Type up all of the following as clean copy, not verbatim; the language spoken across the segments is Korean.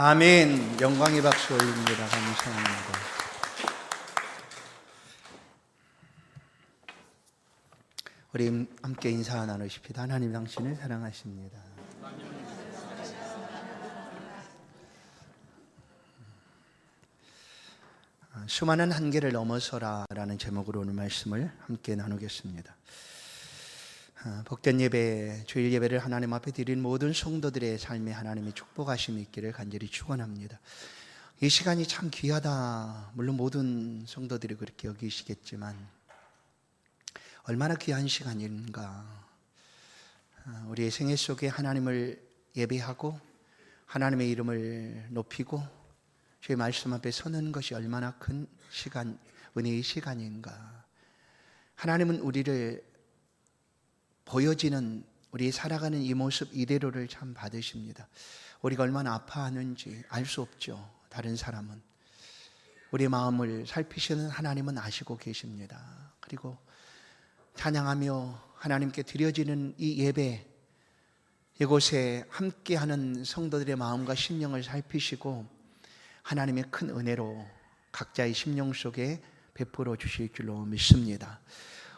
아멘. 영광의 박수 올립니다. 감사합니다. 우리 함께 인사 나누십시다. 하나님 당신을 사랑하십니다. 수많은 한계를 넘어서라 라는 제목으로 오늘 말씀을 함께 나누겠습니다. 복된 예배, 주일 예배를 하나님 앞에 드린 모든 성도들의 삶에 하나님의 축복하심이 있기를 간절히 축원합니다. 이 시간이 참 귀하다. 물론 모든 성도들이 그렇게 여기시겠지만 얼마나 귀한 시간인가. 우리의 생애 속에 하나님을 예배하고 하나님의 이름을 높이고 주의 말씀 앞에 서는 것이 얼마나 큰 시간, 은혜의 시간인가. 하나님은 우리를 보여지는 우리 살아가는 이 모습 이대로를 참 받으십니다. 우리가 얼마나 아파하는지 알 수 없죠. 다른 사람은. 우리의 마음을 살피시는 하나님은 아시고 계십니다. 그리고 찬양하며 하나님께 드려지는 이 예배, 이곳에 함께하는 성도들의 마음과 심령을 살피시고 하나님의 큰 은혜로 각자의 심령 속에 베풀어 주실 줄로 믿습니다.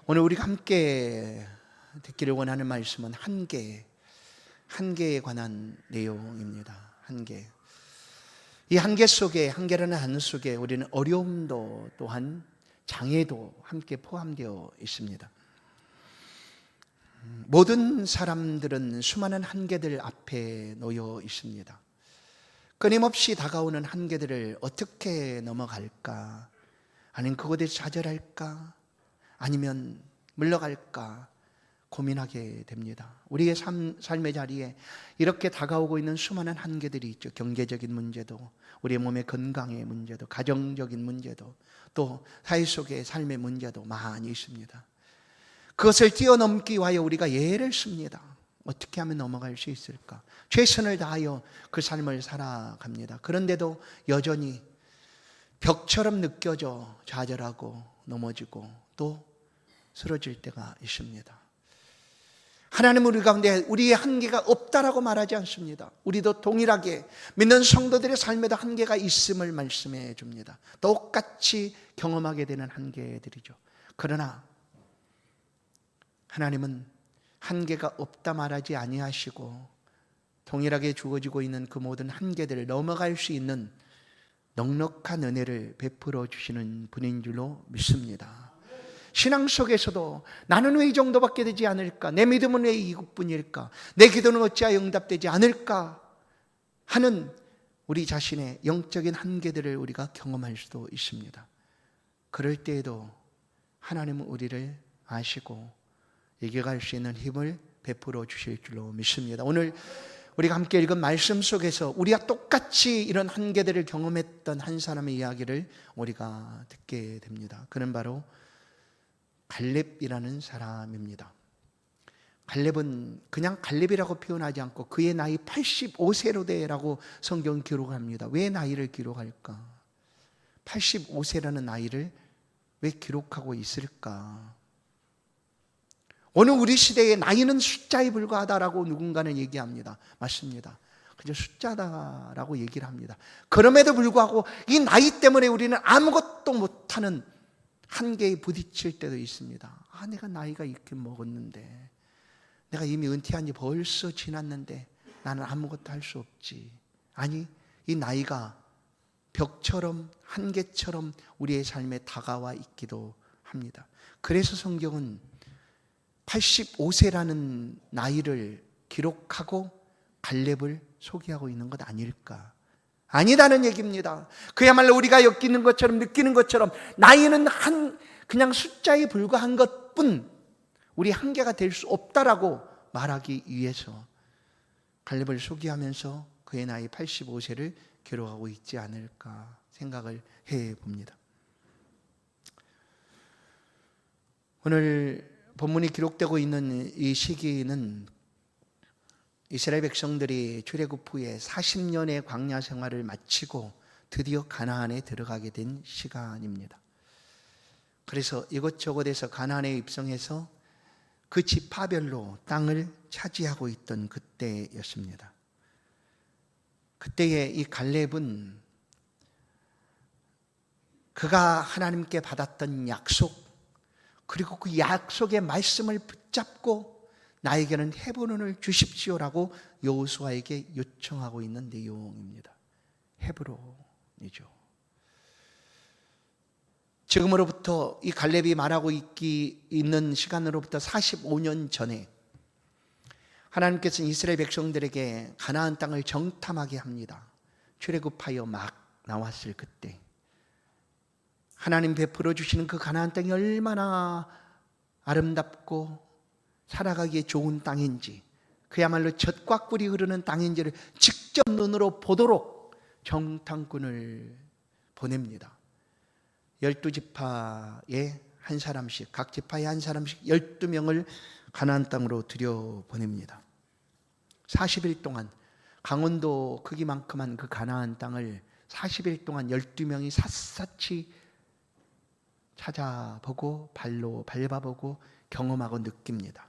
오늘 우리가 함께 듣기를 원하는 말씀은 한계에 관한 내용입니다. 한계. 이 한계 속에, 한계라는 한 속에 우리는 어려움도 또한 장애도 함께 포함되어 있습니다. 모든 사람들은 수많은 한계들 앞에 놓여 있습니다. 끊임없이 다가오는 한계들을 어떻게 넘어갈까? 아니면 그곳에 좌절할까? 아니면 물러갈까? 고민하게 됩니다. 우리의 삶의 자리에 이렇게 다가오고 있는 수많은 한계들이 있죠. 경제적인 문제도, 우리의 몸의 건강의 문제도, 가정적인 문제도, 또 사회 속의 삶의 문제도 많이 있습니다. 그것을 뛰어넘기 위하여 우리가 예를 씁니다. 어떻게 하면 넘어갈 수 있을까? 최선을 다하여 그 삶을 살아갑니다. 그런데도 여전히 벽처럼 느껴져 좌절하고 넘어지고 또 쓰러질 때가 있습니다. 하나님은 우리 가운데 우리의 한계가 없다라고 말하지 않습니다. 우리도 동일하게 믿는 성도들의 삶에도 한계가 있음을 말씀해 줍니다. 똑같이 경험하게 되는 한계들이죠. 그러나 하나님은 한계가 없다 말하지 아니하시고 동일하게 주어지고 있는 그 모든 한계들을 넘어갈 수 있는 넉넉한 은혜를 베풀어 주시는 분인 줄로 믿습니다. 신앙 속에서도 나는 왜 이 정도밖에 되지 않을까? 내 믿음은 왜 이것뿐일까? 내 기도는 어찌하여 응답되지 않을까? 하는 우리 자신의 영적인 한계들을 우리가 경험할 수도 있습니다. 그럴 때에도 하나님은 우리를 아시고 이겨갈 수 있는 힘을 베풀어 주실 줄로 믿습니다. 오늘 우리가 함께 읽은 말씀 속에서 우리가 똑같이 이런 한계들을 경험했던 한 사람의 이야기를 우리가 듣게 됩니다. 그는 바로 갈렙이라는 사람입니다. 갈렙은 그냥 갈렙이라고 표현하지 않고 그의 나이 85세로 되라고 성경은 기록합니다. 왜 나이를 기록할까? 85세라는 나이를 왜 기록하고 있을까? 오늘 우리 시대의 나이는 숫자에 불과하다라고 누군가는 얘기합니다. 맞습니다. 그저 숫자다라고 얘기를 합니다. 그럼에도 불구하고 이 나이 때문에 우리는 아무것도 못하는 한계에 부딪힐 때도 있습니다. 내가 나이가 이렇게 먹었는데, 내가 이미 은퇴한 지 벌써 지났는데 나는 아무것도 할 수 없지. 아니, 이 나이가 벽처럼 한계처럼 우리의 삶에 다가와 있기도 합니다. 그래서 성경은 85세라는 나이를 기록하고 갈렙을 소개하고 있는 것 아닐까? 아니다는 얘기입니다. 그야말로 우리가 엮이는 것처럼 느끼는 것처럼 나이는 그냥 숫자에 불과한 것뿐 우리 한계가 될 수 없다라고 말하기 위해서 갈렙을 소개하면서 그의 나이 85세를 기록하고 있지 않을까 생각을 해봅니다. 오늘 본문이 기록되고 있는 이 시기는 이스라엘 백성들이 출애굽 후에 40년의 광야 생활을 마치고 드디어 가나안에 들어가게 된 시간입니다. 그래서 이곳저곳에서 가나안에 입성해서 그 지파별로 땅을 차지하고 있던 그때였습니다. 그때에 이 갈렙은 그가 하나님께 받았던 약속, 그리고 그 약속의 말씀을 붙잡고 나에게는 헤브론을 주십시오라고 여호수아에게 요청하고 있는 내용입니다. 헤브론이죠. 지금으로부터 이 갈렙이 말하고 있는 시간으로부터 45년 전에 하나님께서는 이스라엘 백성들에게 가나안 땅을 정탐하게 합니다. 출애굽하여 막 나왔을 그때 하나님 베풀어 주시는 그 가나안 땅이 얼마나 아름답고 살아가기에 좋은 땅인지, 그야말로 젖과 꿀이 흐르는 땅인지를 직접 눈으로 보도록 정탐꾼을 보냅니다. 12지파에 한 사람씩, 각 지파에 한 사람씩 12명을 가나안 땅으로 들여보냅니다. 40일 동안 강원도 크기만큼한 그 가나안 땅을 40일 동안 12명이 샅샅이 찾아보고 발로 밟아보고 경험하고 느낍니다.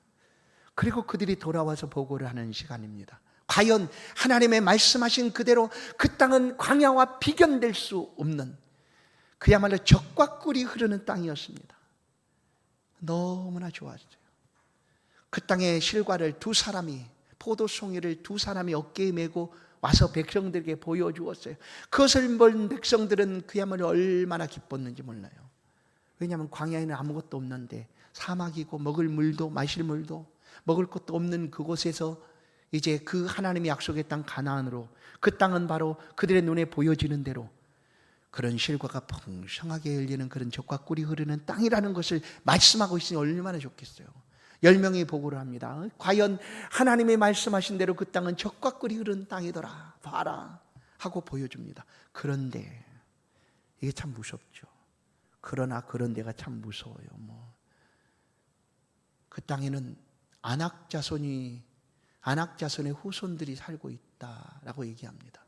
그리고 그들이 돌아와서 보고를 하는 시간입니다. 과연 하나님의 말씀하신 그대로 그 땅은 광야와 비견될 수 없는 그야말로 젖과 꿀이 흐르는 땅이었습니다. 너무나 좋았어요. 그 땅의 실과를 두 사람이, 포도송이를 두 사람이 어깨에 메고 와서 백성들에게 보여주었어요. 그것을 본 백성들은 그야말로 얼마나 기뻤는지 몰라요. 왜냐하면 광야에는 아무것도 없는데, 사막이고 먹을 물도 마실 물도 먹을 것도 없는 그곳에서 이제 그 하나님의 약속의 땅 가나안으로, 그 땅은 바로 그들의 눈에 보여지는 대로 그런 실과가 풍성하게 열리는 그런 젖과 꿀이 흐르는 땅이라는 것을 말씀하고 있으니 얼마나 좋겠어요. 10명이 보고를 합니다. 과연 하나님의 말씀하신 대로 그 땅은 젖과 꿀이 흐르는 땅이더라, 봐라 하고 보여줍니다. 그런데 이게 참 무섭죠. 그러나 그런 데가 참 무서워요. 그 땅에는 아낙자손의 후손들이 살고 있다라고 얘기합니다.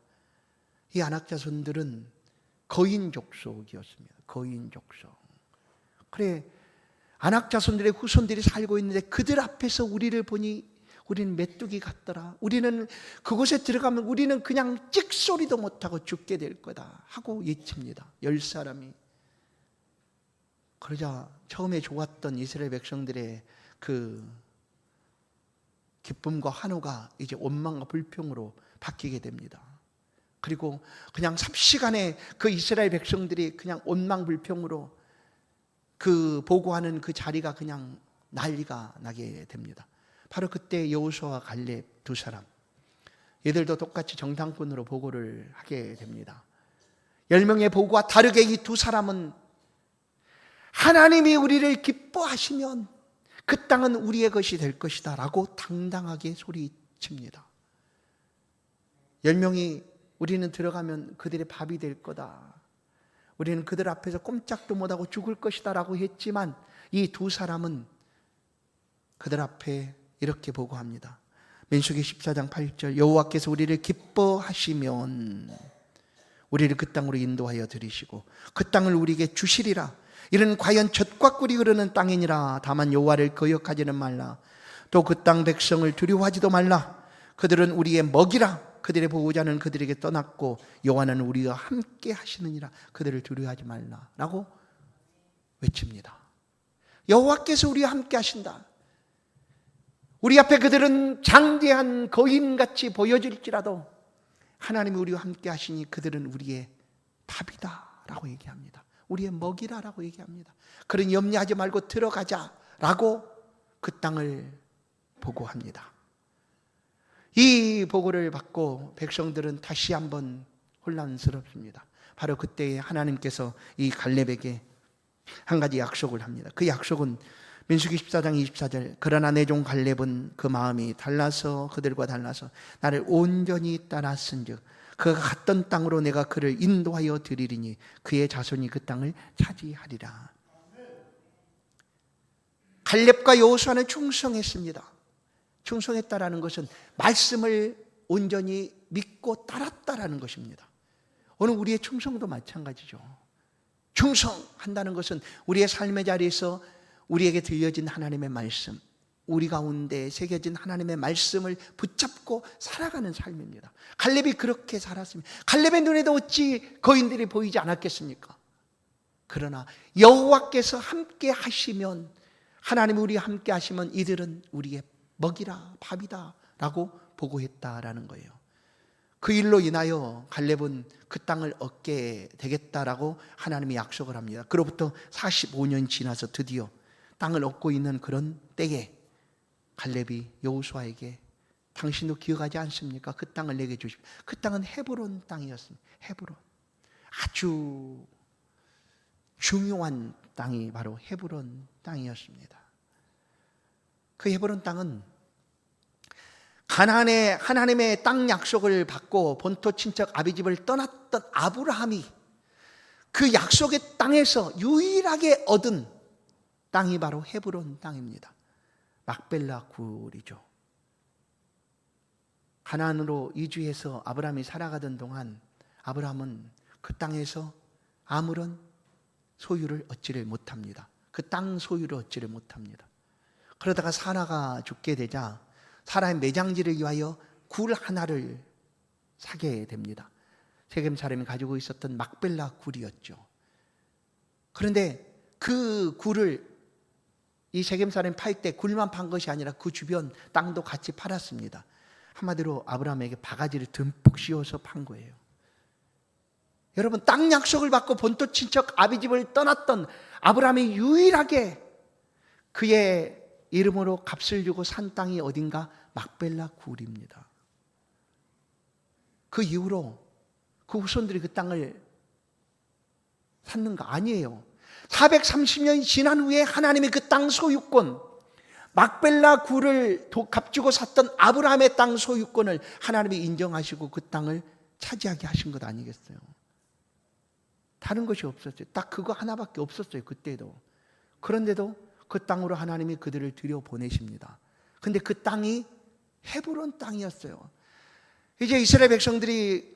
이 아낙자손들은 거인 족속이었습니다. 거인 족속. 그래, 아낙자손들의 후손들이 살고 있는데 그들 앞에서 우리를 보니 우리는 메뚜기 같더라. 우리는 그곳에 들어가면 우리는 그냥 찍소리도 못하고 죽게 될 거다 하고 예칩니다. 10사람이. 그러자 처음에 좋았던 이스라엘 백성들의 그 기쁨과 환호가 이제 원망과 불평으로 바뀌게 됩니다. 그리고 그냥 삽시간에 그 이스라엘 백성들이 그냥 원망 불평으로 그 보고하는 그 자리가 그냥 난리가 나게 됩니다. 바로 그때 여호수아와 갈렙 두 사람, 얘들도 똑같이 정탐꾼으로 보고를 하게 됩니다. 10명의 보고와 다르게 이 두 사람은 하나님이 우리를 기뻐하시면 그 땅은 우리의 것이 될 것이다 라고 당당하게 소리칩니다. 10명이 우리는 들어가면 그들의 밥이 될 거다, 우리는 그들 앞에서 꼼짝도 못하고 죽을 것이다 라고 했지만 이 두 사람은 그들 앞에 이렇게 보고합니다. 민수기 14장 8절, 여호와께서 우리를 기뻐하시면 우리를 그 땅으로 인도하여 들이시고 그 땅을 우리에게 주시리라. 이는 과연 젖과 꿀이 흐르는 땅이니라. 다만 여호와를 거역하지는 말라. 또 그 땅 백성을 두려워하지도 말라. 그들은 우리의 먹이라. 그들의 보호자는 그들에게 떠났고 여호와는 우리와 함께 하시느니라. 그들을 두려워하지 말라 라고 외칩니다. 여호와께서 우리와 함께 하신다. 우리 앞에 그들은 장대한 거인같이 보여질지라도 하나님이 우리와 함께 하시니 그들은 우리의 답이다 라고 얘기합니다. 우리의 먹이라라고 얘기합니다. 그러니 염려하지 말고 들어가자라고 그 땅을 보고합니다. 이 보고를 받고 백성들은 다시 한번 혼란스럽습니다. 바로 그때 하나님께서 이 갈렙에게 한 가지 약속을 합니다. 그 약속은 민수기 14장 24절, 그러나 내 종 갈렙은 그 마음이 달라서 그들과 달라서 나를 온전히 따랐은즉 그가 갔던 땅으로 내가 그를 인도하여 드리리니 그의 자손이 그 땅을 차지하리라. 갈렙과 여호수아는 충성했습니다. 충성했다라는 것은 말씀을 온전히 믿고 따랐다라는 것입니다. 오늘 우리의 충성도 마찬가지죠. 충성한다는 것은 우리의 삶의 자리에서 우리에게 들려진 하나님의 말씀, 우리 가운데 새겨진 하나님의 말씀을 붙잡고 살아가는 삶입니다. 갈렙이 그렇게 살았습니다. 갈렙의 눈에도 어찌 거인들이 보이지 않았겠습니까? 그러나 여호와께서 함께 하시면, 하나님이 우리와 함께 하시면 이들은 우리의 먹이라 밥이다 라고 보고했다라는 거예요. 그 일로 인하여 갈렙은 그 땅을 얻게 되겠다라고 하나님이 약속을 합니다. 그로부터 45년 지나서 드디어 땅을 얻고 있는 그런 때에 갈렙이 여호수아에게 당신도 기억하지 않습니까? 그 땅을 내게 주십시오. 그 땅은 헤브론 땅이었습니다. 헤브론. 아주 중요한 땅이 바로 헤브론 땅이었습니다. 그 헤브론 땅은 가나안의 하나님의 땅 약속을 받고 본토 친척 아비집을 떠났던 아브라함이 그 약속의 땅에서 유일하게 얻은 땅이 바로 헤브론 땅입니다. 막벨라 굴이죠. 가나안으로 이주해서 아브라함이 살아가던 동안 아브라함은 그 땅에서 아무런 소유를 얻지를 못합니다. 그 땅 소유를 얻지를 못합니다. 그러다가 사라가 죽게 되자 사라의 매장지를 위하여 굴 하나를 사게 됩니다. 세겜 사람이 가지고 있었던 막벨라 굴이었죠. 그런데 그 굴을 이 세겜 사람이 팔 때 굴만 판 것이 아니라 그 주변 땅도 같이 팔았습니다. 한마디로 아브라함에게 바가지를 듬뿍 씌워서 판 거예요. 여러분, 땅 약속을 받고 본토 친척 아비집을 떠났던 아브라함이 유일하게 그의 이름으로 값을 주고 산 땅이 어딘가 막벨라 굴입니다. 그 이후로 그 후손들이 그 땅을 샀는가? 아니에요. 430년이 지난 후에 하나님이 그 땅 소유권, 막벨라 굴을 값주고 샀던 아브라함의 땅 소유권을 하나님이 인정하시고 그 땅을 차지하게 하신 것 아니겠어요? 다른 것이 없었어요. 딱 그거 하나밖에 없었어요. 그때도. 그런데도 그 땅으로 하나님이 그들을 들여보내십니다. 근데 그 땅이 헤브론 땅이었어요. 이제 이스라엘 백성들이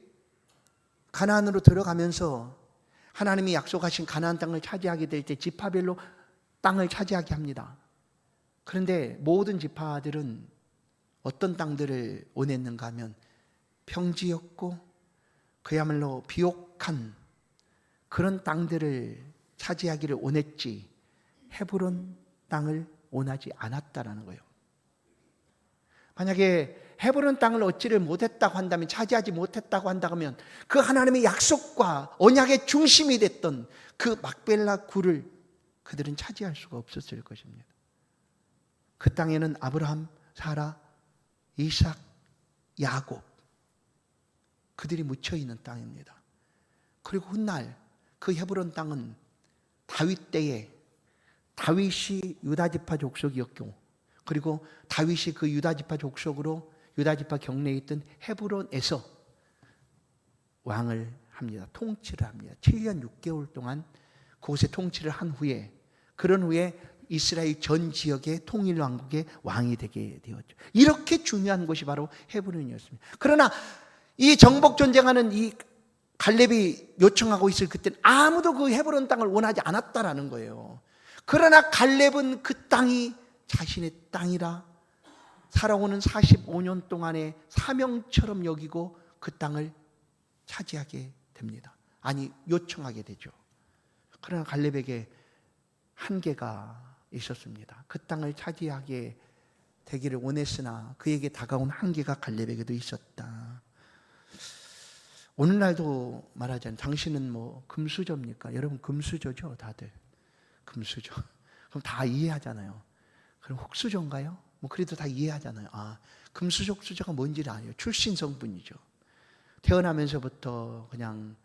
가나안으로 들어가면서 하나님이 약속하신 가나안 땅을 차지하게 될 때 지파별로 땅을 차지하게 합니다. 그런데 모든 지파들은 어떤 땅들을 원했는가 하면 평지였고 그야말로 비옥한 그런 땅들을 차지하기를 원했지 헤브론 땅을 원하지 않았다라는 거예요. 만약에 헤브론 땅을 얻지를 못했다고 한다면, 차지하지 못했다고 한다면 그 하나님의 약속과 언약의 중심이 됐던 그 막벨라 굴을 그들은 차지할 수가 없었을 것입니다. 그 땅에는 아브라함, 사라, 이삭, 야곱 그들이 묻혀있는 땅입니다. 그리고 훗날 그 헤브론 땅은 다윗 때에 다윗이 유다지파 족속이었고, 그리고 다윗이 그 유다지파 족속으로 유다지파 경내에 있던 헤브론에서 왕을 합니다. 통치를 합니다. 7년 6개월 동안 그곳에 통치를 한 후에, 그런 후에 이스라엘 전 지역의 통일 왕국의 왕이 되게 되었죠. 이렇게 중요한 곳이 바로 헤브론이었습니다. 그러나 이 정복 전쟁하는 이 갈렙이 요청하고 있을 그때는 아무도 그 헤브론 땅을 원하지 않았다라는 거예요. 그러나 갈렙은 그 땅이 자신의 땅이라 살아오는 45년 동안의 사명처럼 여기고 그 땅을 차지하게 됩니다. 아니, 요청하게 되죠. 그러나 갈렙에게 한계가 있었습니다. 그 땅을 차지하게 되기를 원했으나 그에게 다가온 한계가 갈렙에게도 있었다. 오늘날도 말하자면 당신은 뭐 금수저입니까? 여러분 금수저죠, 다들. 금수저. 그럼 다 이해하잖아요. 그럼 흙수저인가요? 뭐 그래도 다 이해하잖아요. 아, 금수저, 흙수저가 뭔지를 아요. 출신 성분이죠. 태어나면서부터 그냥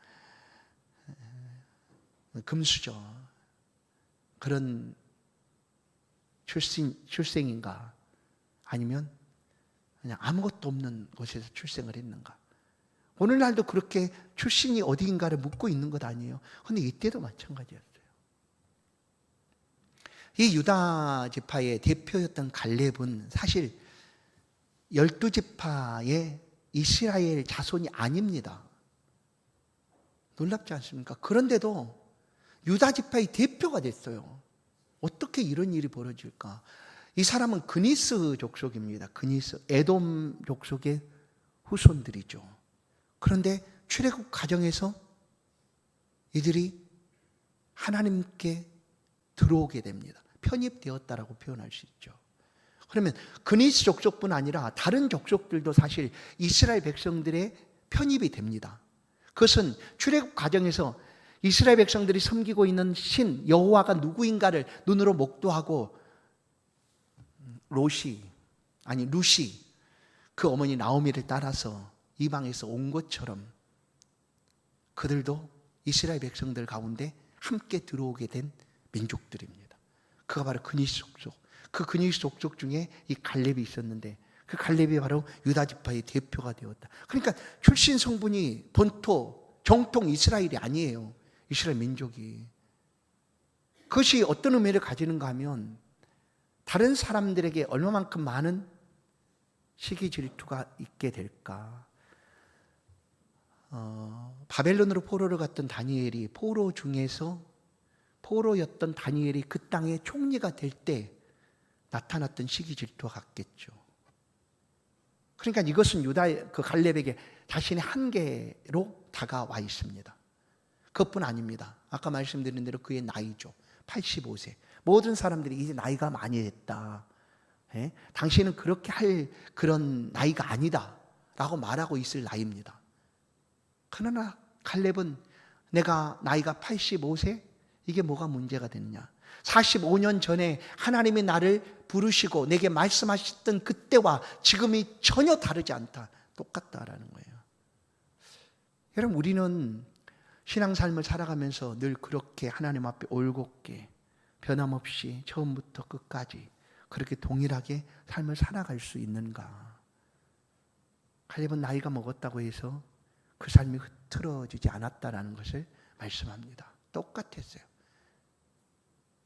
금수저 그런 출생인가? 아니면 그냥 아무것도 없는 곳에서 출생을 했는가? 오늘날도 그렇게 출신이 어디인가를 묻고 있는 것 아니에요. 그런데 이때도 마찬가지였어요. 이 유다 지파의 대표였던 갈렙은 사실 12지파의 이스라엘 자손이 아닙니다. 놀랍지 않습니까? 그런데도 유다 지파의 대표가 됐어요. 어떻게 이런 일이 벌어질까? 이 사람은 그니스 족속입니다. 그니스, 에돔 족속의 후손들이죠. 그런데 출애굽 과정에서 이들이 하나님께 들어오게 됩니다. 편입되었다라고 표현할 수 있죠. 그러면 그니스 족속뿐 아니라 다른 족속들도 사실 이스라엘 백성들의 편입이 됩니다. 그것은 출애굽 과정에서 이스라엘 백성들이 섬기고 있는 신 여호와가 누구인가를 눈으로 목도하고 루시 그 어머니 나오미를 따라서 이방에서 온 것처럼 그들도 이스라엘 백성들 가운데 함께 들어오게 된 민족들입니다. 그가 바로 그니스 족속. 그 그니스 족속 중에 이 갈렙이 있었는데 그 갈렙이 바로 유다 지파의 대표가 되었다. 그러니까 출신 성분이 본토 정통 이스라엘이 아니에요. 이스라엘 민족이. 그것이 어떤 의미를 가지는가 하면 다른 사람들에게 얼마만큼 많은 시기 질투가 있게 될까. 바벨론으로 포로를 갔던 다니엘이 포로였던 다니엘이 그 땅의 총리가 될 때 나타났던 시기 질투와 같겠죠. 그러니까 이것은 유다의 그 갈렙에게 자신의 한계로 다가와 있습니다. 그것뿐 아닙니다. 아까 말씀드린 대로 그의 나이죠. 85세. 모든 사람들이 이제 나이가 많이 됐다. 당신은 그렇게 할 그런 나이가 아니다 라고 말하고 있을 나이입니다. 그러나 갈렙은 내가 나이가 85세? 이게 뭐가 문제가 됐냐? 45년 전에 하나님이 나를 부르시고 내게 말씀하셨던 그때와 지금이 전혀 다르지 않다. 똑같다라는 거예요. 여러분, 우리는 신앙삶을 살아가면서 늘 그렇게 하나님 앞에 올곧게 변함없이 처음부터 끝까지 그렇게 동일하게 삶을 살아갈 수 있는가? 갈렙은 나이가 먹었다고 해서 그 삶이 흐트러지지 않았다라는 것을 말씀합니다. 똑같았어요.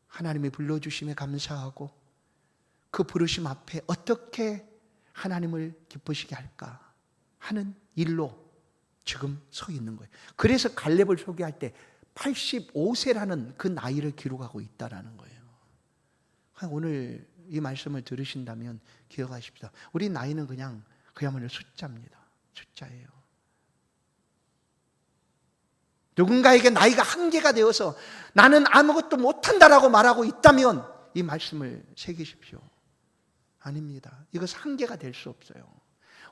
하나님이 불러주심에 감사하고 그 부르심 앞에 어떻게 하나님을 기쁘시게 할까 하는 일로 지금 서 있는 거예요. 그래서 갈렙을 소개할 때 85세라는 그 나이를 기록하고 있다는 거예요. 오늘 이 말씀을 들으신다면 기억하십시오. 우리 나이는 그야말로 숫자입니다. 숫자예요. 누군가에게 나이가 한계가 되어서 나는 아무것도 못한다라고 말하고 있다면 이 말씀을 새기십시오. 아닙니다. 이것은 한계가 될 수 없어요.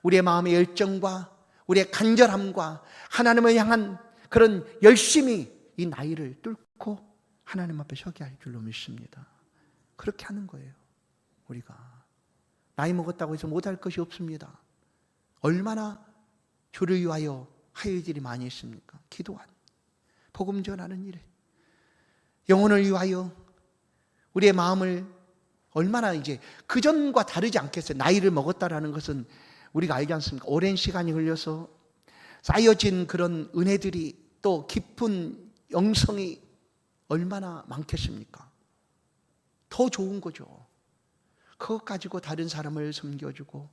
우리의 마음의 열정과 우리의 간절함과 하나님을 향한 그런 열심이 이 나이를 뚫고 하나님 앞에 서게 할 줄로 믿습니다. 그렇게 하는 거예요. 우리가 나이 먹었다고 해서 못할 것이 없습니다. 얼마나 주를 위하여 할 일들이 많이 있습니까? 기도한, 복음 전하는 일, 영혼을 위하여 우리의 마음을 얼마나 이제 그전과 다르지 않겠어요. 나이를 먹었다라는 것은 우리가 알지 않습니까? 오랜 시간이 흘려서 쌓여진 그런 은혜들이 또 깊은 영성이 얼마나 많겠습니까? 더 좋은 거죠. 그것 가지고 다른 사람을 섬겨주고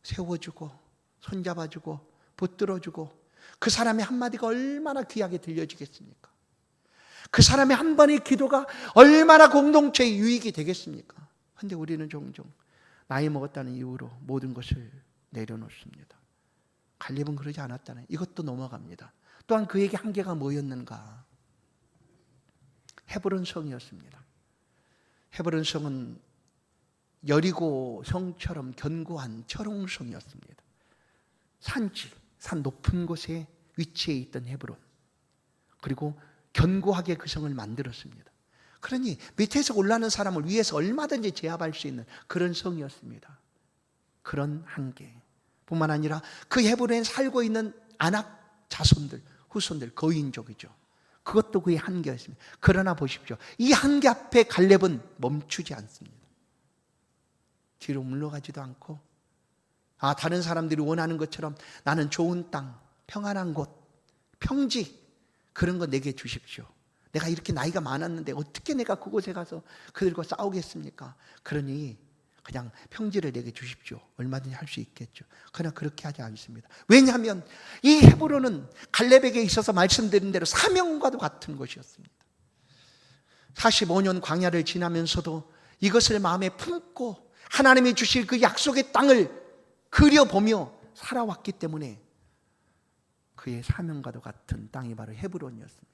세워주고 손잡아주고 붙들어주고 그 사람의 한마디가 얼마나 귀하게 들려지겠습니까? 그 사람의 한 번의 기도가 얼마나 공동체의 유익이 되겠습니까? 그런데 우리는 종종 나이 먹었다는 이유로 모든 것을 내려놓습니다. 갈렙은 그러지 않았다는 이것도 넘어갑니다. 또한 그에게 한계가 뭐였는가? 헤브론 성이었습니다. 헤브론 성은 여리고 성처럼 견고한 철옹성이었습니다. 산 높은 곳에 위치해 있던 헤브론. 그리고 견고하게 그 성을 만들었습니다. 그러니 밑에서 올라오는 사람을 위에서 얼마든지 제압할 수 있는 그런 성이었습니다. 그런 한계 뿐만 아니라 그 헤브론에 살고 있는 아낙 자손들, 후손들, 거인족이죠. 그것도 그의 한계였습니다. 그러나 보십시오. 이 한계 앞에 갈렙은 멈추지 않습니다. 뒤로 물러가지도 않고 다른 사람들이 원하는 것처럼 나는 좋은 땅, 평안한 곳, 평지 그런 거 내게 주십시오. 내가 이렇게 나이가 많았는데 어떻게 내가 그곳에 가서 그들과 싸우겠습니까? 그러니 그냥 평지를 내게 주십시오. 얼마든지 할 수 있겠죠. 그러나 그렇게 하지 않습니다. 왜냐하면 이 헤브론은 갈렙에게 있어서 말씀드린 대로 사명과도 같은 것이었습니다. 45년 광야를 지나면서도 이것을 마음에 품고 하나님이 주실 그 약속의 땅을 그려보며 살아왔기 때문에 그의 사명과도 같은 땅이 바로 헤브론이었습니다.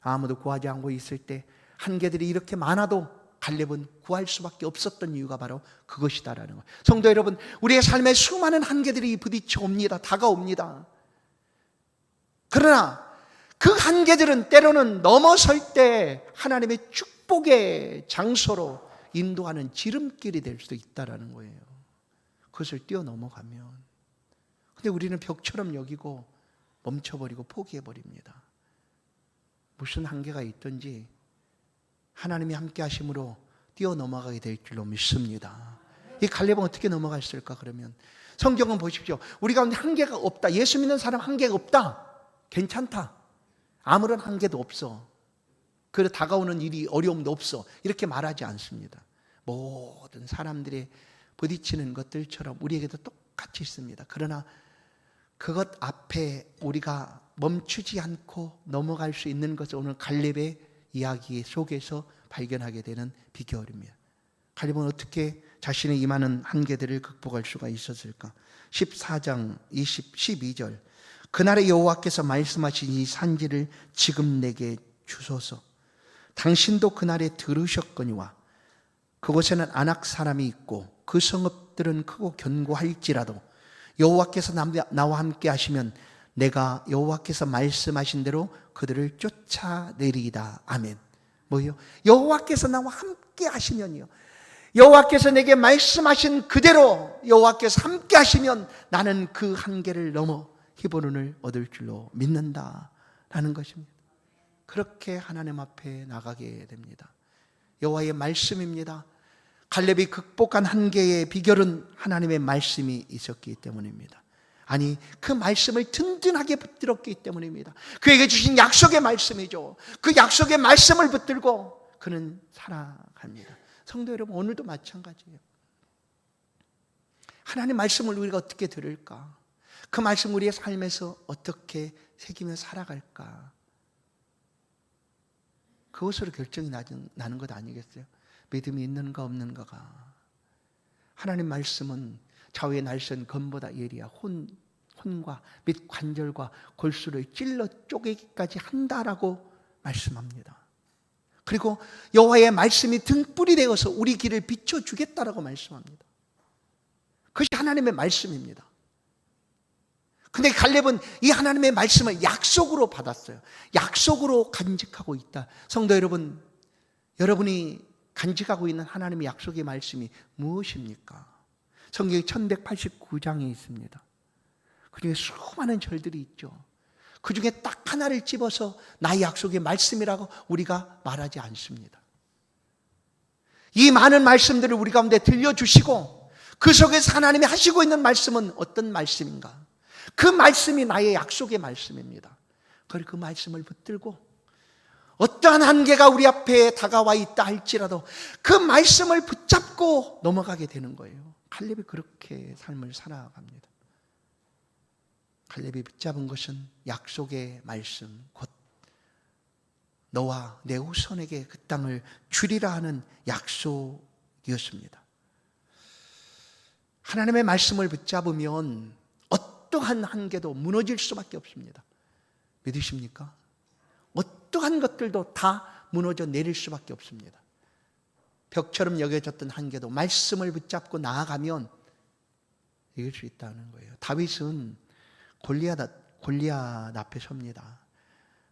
아무도 구하지 않고 있을 때 한계들이 이렇게 많아도 갈렙은 구할 수밖에 없었던 이유가 바로 그것이다라는 거예요. 성도 여러분, 우리의 삶에 수많은 한계들이 부딪혀 옵니다. 다가옵니다. 그러나 그 한계들은 때로는 넘어설 때 하나님의 축복의 장소로 인도하는 지름길이 될 수도 있다라는 거예요. 그것을 뛰어넘어가면. 근데 우리는 벽처럼 여기고 멈춰버리고 포기해버립니다. 무슨 한계가 있든지 하나님이 함께 하심으로 뛰어넘어가게 될 줄로 믿습니다. 이 갈렙은 어떻게 넘어갔을까? 그러면 성경은 보십시오. 우리 가운데 한계가 없다. 예수 믿는 사람 한계가 없다. 괜찮다. 아무런 한계도 없어. 그래 다가오는 일이 어려움도 없어. 이렇게 말하지 않습니다. 모든 사람들의 부딪히는 것들처럼 우리에게도 똑같이 있습니다. 그러나 그것 앞에 우리가 멈추지 않고 넘어갈 수 있는 것을 오늘 갈렙의 이야기 속에서 발견하게 되는 비결입니다. 갈렙은 어떻게 자신의 임하는 한계들을 극복할 수가 있었을까? 14장 12절 그날의 여호와께서 말씀하신 이 산지를 지금 내게 주소서. 당신도 그날에 들으셨거니와 그곳에는 아낙 사람이 있고 그 성읍들은 크고 견고할지라도 여호와께서 나와 함께 하시면 내가 여호와께서 말씀하신 대로 그들을 쫓아내리이다. 아멘. 뭐예요? 여호와께서 나와 함께 하시면요, 여호와께서 내게 말씀하신 그대로 여호와께서 함께 하시면 나는 그 한계를 넘어 히브론을 얻을 줄로 믿는다라는 것입니다. 그렇게 하나님 앞에 나가게 됩니다. 여호와의 말씀입니다. 갈렙이 극복한 한계의 비결은 하나님의 말씀이 있었기 때문입니다. 아니, 그 말씀을 든든하게 붙들었기 때문입니다. 그에게 주신 약속의 말씀이죠. 그 약속의 말씀을 붙들고 그는 살아갑니다. 성도 여러분, 오늘도 마찬가지예요. 하나님의 말씀을 우리가 어떻게 들을까? 그 말씀 우리의 삶에서 어떻게 새기며 살아갈까? 그것으로 결정이 나는 것 아니겠어요? 믿음이 있는가 없는가가. 하나님 말씀은 좌우의 날선 검보다 예리하 혼과 및 관절과 골수를 찔러 쪼개기까지 한다라고 말씀합니다. 그리고 여호와의 말씀이 등불이 되어서 우리 길을 비춰주겠다라고 말씀합니다. 그것이 하나님의 말씀입니다. 근데 갈렙은 이 하나님의 말씀을 약속으로 받았어요. 약속으로 간직하고 있다. 성도 여러분, 여러분이 간직하고 있는 하나님의 약속의 말씀이 무엇입니까? 성경에 1189장이 있습니다. 그중에 수많은 절들이 있죠. 그 중에 딱 하나를 집어서 나의 약속의 말씀이라고 우리가 말하지 않습니다. 이 많은 말씀들을 우리 가운데 들려주시고 그 속에서 하나님이 하시고 있는 말씀은 어떤 말씀인가? 그 말씀이 나의 약속의 말씀입니다. 그리고 그 말씀을 붙들고 어떠한 한계가 우리 앞에 다가와 있다 할지라도 그 말씀을 붙잡고 넘어가게 되는 거예요. 갈렙이 그렇게 삶을 살아갑니다. 갈렙이 붙잡은 것은 약속의 말씀, 곧 너와 내 후손에게 그 땅을 주리라 하는 약속이었습니다. 하나님의 말씀을 붙잡으면 어떠한 한계도 무너질 수밖에 없습니다. 믿으십니까? 어떠한 것들도 다 무너져 내릴 수밖에 없습니다. 벽처럼 여겨졌던 한계도 말씀을 붙잡고 나아가면 이길 수 있다는 거예요. 다윗은 골리앗 앞에 섭니다.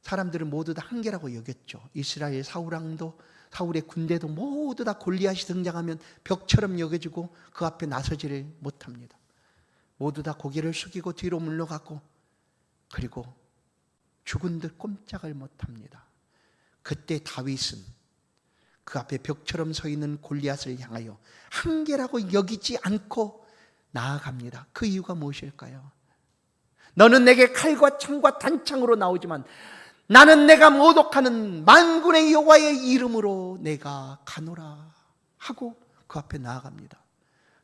사람들은 모두 다 한계라고 여겼죠. 이스라엘 사울왕도 사울의 군대도 모두 다 골리앗이 등장하면 벽처럼 여겨지고 그 앞에 나서지를 못합니다. 모두 다 고개를 숙이고 뒤로 물러가고 그리고 죽은 듯 꼼짝을 못합니다. 그때 다윗은 그 앞에 벽처럼 서 있는 골리앗을 향하여 한계라고 여기지 않고 나아갑니다. 그 이유가 무엇일까요? 너는 내게 칼과 창과 단창으로 나오지만 나는 내가 모독하는 만군의 여호와의 이름으로 내가 가노라 하고 그 앞에 나아갑니다.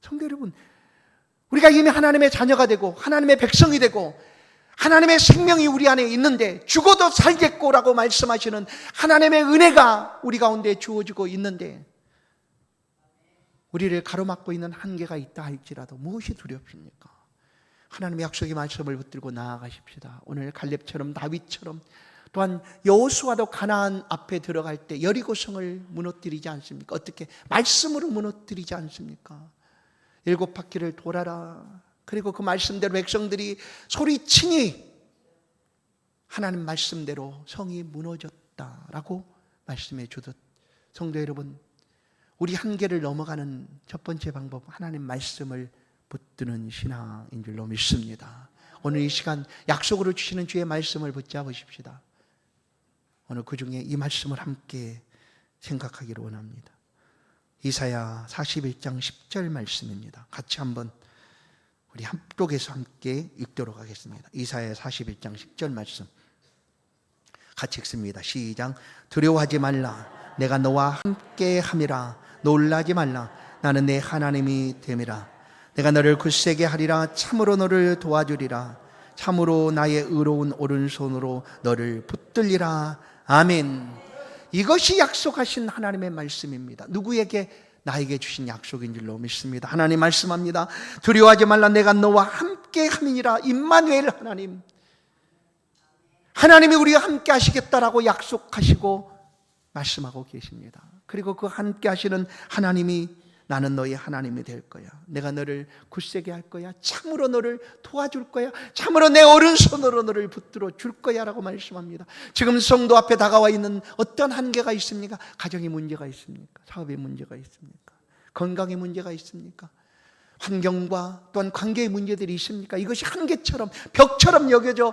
성도 여러분, 우리가 이미 하나님의 자녀가 되고 하나님의 백성이 되고 하나님의 생명이 우리 안에 있는데 죽어도 살겠고라고 말씀하시는 하나님의 은혜가 우리 가운데 주어지고 있는데 우리를 가로막고 있는 한계가 있다 할지라도 무엇이 두렵습니까? 하나님의 약속의 말씀을 붙들고 나아가십시다. 오늘 갈렙처럼 다윗처럼 또한 여호수아도 가나안 앞에 들어갈 때 여리고성을 무너뜨리지 않습니까? 어떻게? 말씀으로 무너뜨리지 않습니까? 7바퀴를 돌아라. 그리고 그 말씀대로 백성들이 소리치니 하나님 말씀대로 성이 무너졌다라고 말씀해 주듯, 성도 여러분, 우리 한계를 넘어가는 첫 번째 방법, 하나님 말씀을 붙드는 신앙인 줄로 믿습니다. 오늘 이 시간 약속으로 주시는 주의 말씀을 붙잡으십시다. 오늘 그 중에 이 말씀을 함께 생각하기를 원합니다. 이사야 41장 10절 말씀입니다. 같이 한번 우리 한쪽에서 함께 읽도록 하겠습니다. 이사야 41장 10절 말씀 같이 읽습니다. 시작. 두려워하지 말라. 내가 너와 함께 함이라. 놀라지 말라. 나는 내 하나님이 됨이라. 내가 너를 굳세게 하리라. 참으로 너를 도와주리라. 참으로 나의 의로운 오른손으로 너를 붙들리라. 아멘. 이것이 약속하신 하나님의 말씀입니다. 누구에게? 나에게 주신 약속인 줄로 믿습니다. 하나님 말씀합니다. 두려워하지 말라. 내가 너와 함께 함이니라. 임마누엘 하나님, 하나님이 우리와 함께 하시겠다라고 약속하시고 말씀하고 계십니다. 그리고 그 함께 하시는 하나님이 나는 너의 하나님이 될 거야. 내가 너를 굳세게 할 거야. 참으로 너를 도와줄 거야. 참으로 내 오른손으로 너를 붙들어 줄 거야 라고 말씀합니다. 지금 성도 앞에 다가와 있는 어떤 한계가 있습니까? 가정의 문제가 있습니까? 사업의 문제가 있습니까? 건강의 문제가 있습니까? 환경과 또한 관계의 문제들이 있습니까? 이것이 한계처럼, 벽처럼 여겨져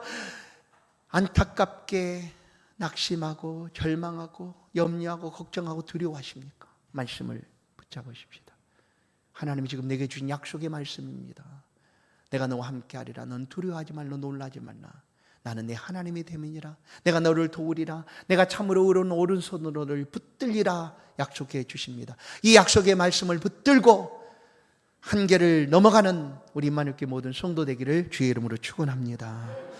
안타깝게 낙심하고 절망하고 염려하고 걱정하고 두려워하십니까? 말씀을 붙잡으십시다. 하나님이 지금 내게 주신 약속의 말씀입니다. 내가 너와 함께 하리라. 넌 두려워하지 말라. 놀라지 말라. 나는 내 하나님이 됨이니라. 내가 너를 도우리라. 내가 참으로 의로운 오른손으로 너를 붙들리라 약속해 주십니다. 이 약속의 말씀을 붙들고 한계를 넘어가는 우리 임마누엘교회 모든 성도 되기를 주의 이름으로 축원합니다.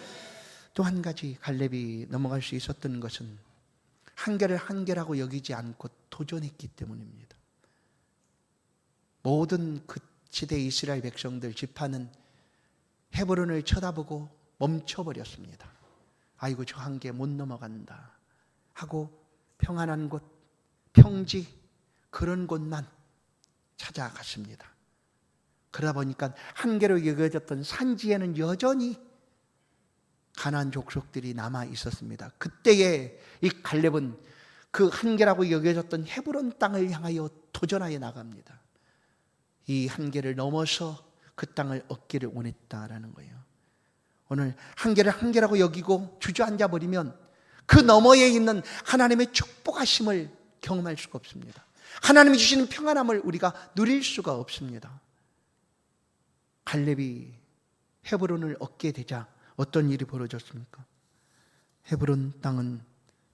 또 한 가지 갈렙이 넘어갈 수 있었던 것은 한계를 한계라고 여기지 않고 도전했기 때문입니다. 모든 그 시대 이스라엘 백성들 지파는 헤브론을 쳐다보고 멈춰버렸습니다. 아이고, 저 한계 못 넘어간다 하고 평안한 곳, 평지 그런 곳만 찾아갔습니다. 그러다 보니까 한계로 여겨졌던 산지에는 여전히 가나안 족속들이 남아 있었습니다. 그때에 이 갈렙은 그 한계라고 여겨졌던 헤브론 땅을 향하여 도전하여 나갑니다. 이 한계를 넘어서 그 땅을 얻기를 원했다라는 거예요. 오늘 한계를 한계라고 여기고 주저앉아 버리면 그 너머에 있는 하나님의 축복하심을 경험할 수가 없습니다. 하나님이 주시는 평안함을 우리가 누릴 수가 없습니다. 갈렙이 헤브론을 얻게 되자 어떤 일이 벌어졌습니까? 헤브론 땅은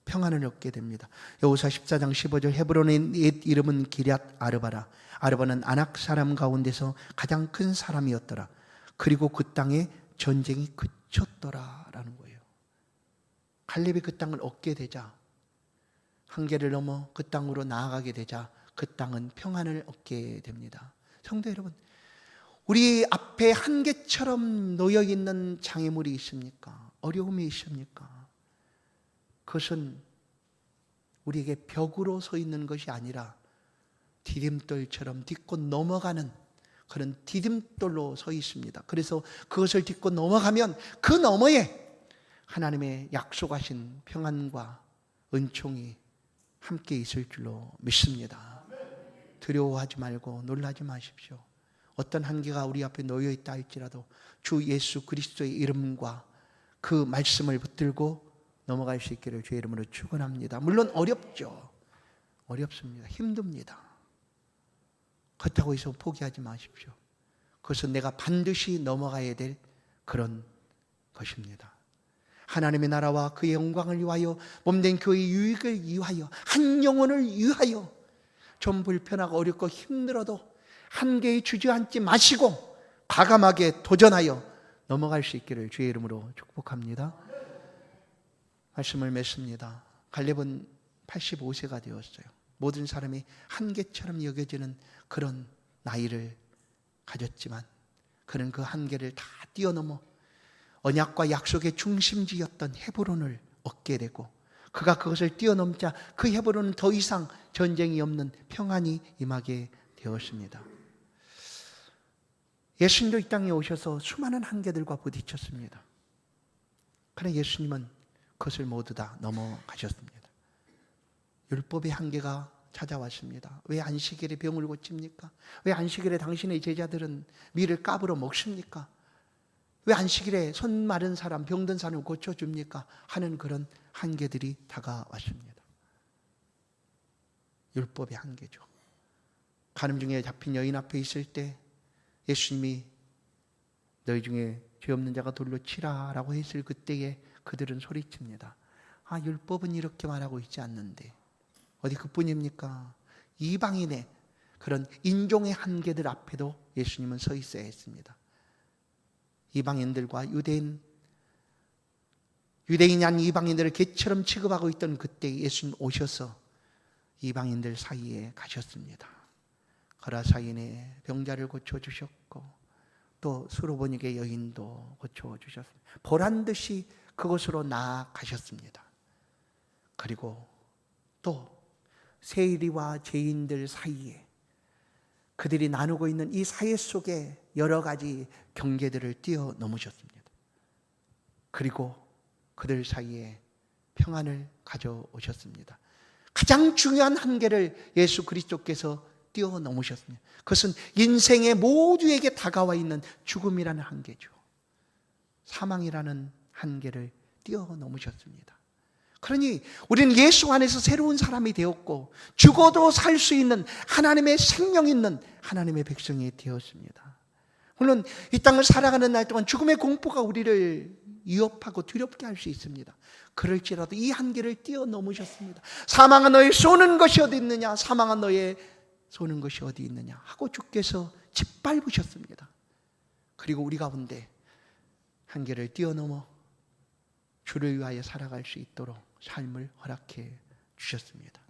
평안을 얻게 됩니다. 여호수아 14장 15절 헤브론의 옛 이름은 기럇 아르바라. 아르바는 아낙 사람 가운데서 가장 큰 사람이었더라. 그리고 그 땅에 전쟁이 그쳤더라라는 거예요. 갈렙이 그 땅을 얻게 되자, 한계를 넘어 그 땅으로 나아가게 되자 그 땅은 평안을 얻게 됩니다. 성도 여러분, 우리 앞에 한계처럼 놓여있는 장애물이 있습니까? 어려움이 있습니까? 그것은 우리에게 벽으로 서 있는 것이 아니라 디딤돌처럼 딛고 넘어가는 그런 디딤돌로 서 있습니다. 그래서 그것을 딛고 넘어가면 그 너머에 하나님의 약속하신 평안과 은총이 함께 있을 줄로 믿습니다. 두려워하지 말고 놀라지 마십시오. 어떤 한계가 우리 앞에 놓여 있다 할지라도 주 예수 그리스도의 이름과 그 말씀을 붙들고 넘어갈 수 있기를 주의 이름으로 축원합니다. 물론 어렵죠. 어렵습니다. 힘듭니다. 그렇다고 해서 포기하지 마십시오. 그것은 내가 반드시 넘어가야 될 그런 것입니다. 하나님의 나라와 그의 영광을 위하여 몸된 교회의 유익을 위하여 한 영혼을 위하여 좀 불편하고 어렵고 힘들어도 한계에 주저앉지 마시고 과감하게 도전하여 넘어갈 수 있기를 주의 이름으로 축복합니다. 말씀을 맺습니다. 갈렙은 85세가 되었어요. 모든 사람이 한계처럼 여겨지는 그런 나이를 가졌지만 그는 그 한계를 다 뛰어넘어 언약과 약속의 중심지였던 헤브론을 얻게 되고, 그가 그것을 뛰어넘자 그 헤브론은 더 이상 전쟁이 없는 평안이 임하게 되었습니다. 예수님도 이 땅에 오셔서 수많은 한계들과 부딪혔습니다. 그러나 예수님은 그것을 모두 다 넘어가셨습니다. 율법의 한계가 찾아왔습니다. 왜 안식일에 병을 고칩니까? 왜 안식일에 당신의 제자들은 밀을 까불어 먹습니까? 왜 안식일에 손 마른 사람, 병든 사람을 고쳐줍니까? 하는 그런 한계들이 다가왔습니다. 율법의 한계죠. 간음 중에 잡힌 여인 앞에 있을 때 예수님이 너희 중에 죄 없는 자가 돌로 치라 라고 했을 그때에 그들은 소리칩니다. 아, 율법은 이렇게 말하고 있지 않는데. 어디 그뿐입니까? 이방인의 그런 인종의 한계들 앞에도 예수님은 서 있어야 했습니다. 이방인들과 유대인이 아닌 이방인들을 개처럼 취급하고 있던 그때 예수님 오셔서 이방인들 사이에 가셨습니다. 거라사인의 병자를 고쳐주셨고 또 수로보니게 여인도 고쳐주셨습니다. 보란듯이 그곳으로 나아가셨습니다. 그리고 또 세리와 죄인들 사이에 그들이 나누고 있는 이 사회 속에 여러 가지 경계들을 뛰어넘으셨습니다. 그리고 그들 사이에 평안을 가져오셨습니다. 가장 중요한 한계를 예수 그리스도께서 뛰어넘으셨습니다. 그것은 인생의 모두에게 다가와 있는 죽음이라는 한계죠. 사망이라는 한계를 뛰어넘으셨습니다. 그러니 우리는 예수 안에서 새로운 사람이 되었고 죽어도 살 수 있는 하나님의 생명 있는 하나님의 백성이 되었습니다. 물론 이 땅을 살아가는 날 동안 죽음의 공포가 우리를 위협하고 두렵게 할 수 있습니다. 그럴지라도 이 한계를 뛰어넘으셨습니다. 사망아 너의 쏘는 것이 어디 있느냐, 사망아 너의 쏘는 것이 어디 있느냐 하고 주께서 짓밟으셨습니다. 그리고 우리 가운데 한계를 뛰어넘어 주를 위하여 살아갈 수 있도록 삶을 허락해 주셨습니다.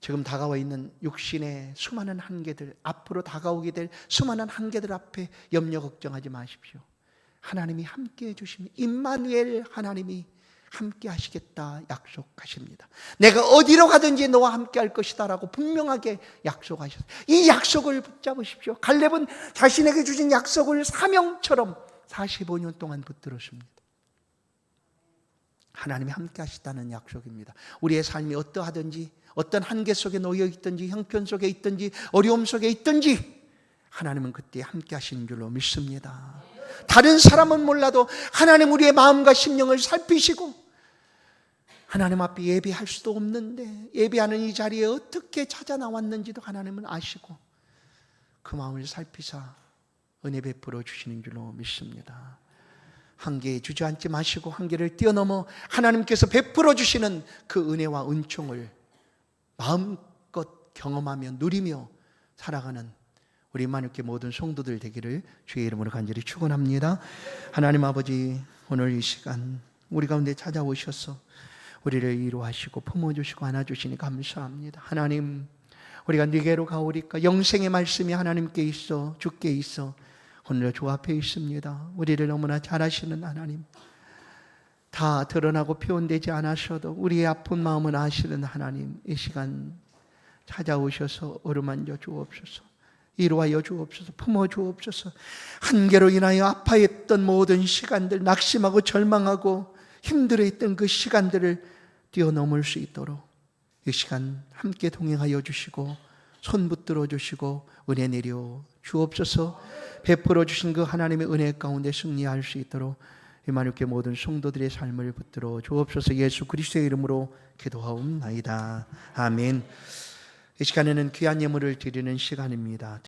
지금 다가와 있는 육신의 수많은 한계들, 앞으로 다가오게 될 수많은 한계들 앞에 염려 걱정하지 마십시오. 하나님이 함께해 주시면 임마누엘 하나님이 함께 하시겠다 약속하십니다. 내가 어디로 가든지 너와 함께 할 것이다 라고 분명하게 약속하셨어요. 이 약속을 붙잡으십시오. 갈렙은 자신에게 주신 약속을 사명처럼 45년 동안 붙들었습니다. 하나님이 함께 하시다는 약속입니다. 우리의 삶이 어떠하든지 어떤 한계 속에 놓여 있든지 형편 속에 있든지 어려움 속에 있든지 하나님은 그때 함께 하시는 줄로 믿습니다. 다른 사람은 몰라도 하나님 우리의 마음과 심령을 살피시고 하나님 앞에 예배할 수도 없는데 예배하는 이 자리에 어떻게 찾아 나왔는지도 하나님은 아시고 그 마음을 살피사 은혜 베풀어 주시는 줄로 믿습니다. 한계에 주저앉지 마시고 한계를 뛰어넘어 하나님께서 베풀어 주시는 그 은혜와 은총을 마음껏 경험하며 누리며 살아가는 우리 임마누엘 모든 성도들 되기를 주의 이름으로 간절히 축원합니다. 하나님 아버지, 오늘 이 시간 우리 가운데 찾아오셔서 우리를 위로하시고 품어주시고 안아주시니 감사합니다. 하나님, 우리가 네게로 가오리까 영생의 말씀이 하나님께 있어 주께 있어 오늘 주 앞에 있습니다. 우리를 너무나 잘 아시는 하나님, 다 드러나고 표현되지 않으셔도 우리의 아픈 마음은 아시는 하나님, 이 시간 찾아오셔서 어루만져 주옵소서, 위로하여 주옵소서, 품어 주옵소서. 한계로 인하여 아파했던 모든 시간들, 낙심하고 절망하고 힘들어했던 그 시간들을 뛰어넘을 수 있도록 이 시간 함께 동행하여 주시고 손 붙들어 주시고 은혜 내려 주옵소서. 베풀어 주신 그 하나님의 은혜 가운데 승리할 수 있도록 임마누엘 모든 성도들의 삶을 붙들어 주옵소서. 예수 그리스도의 이름으로 기도하옵나이다. 아멘. 이 시간에는 귀한 예물을 드리는 시간입니다.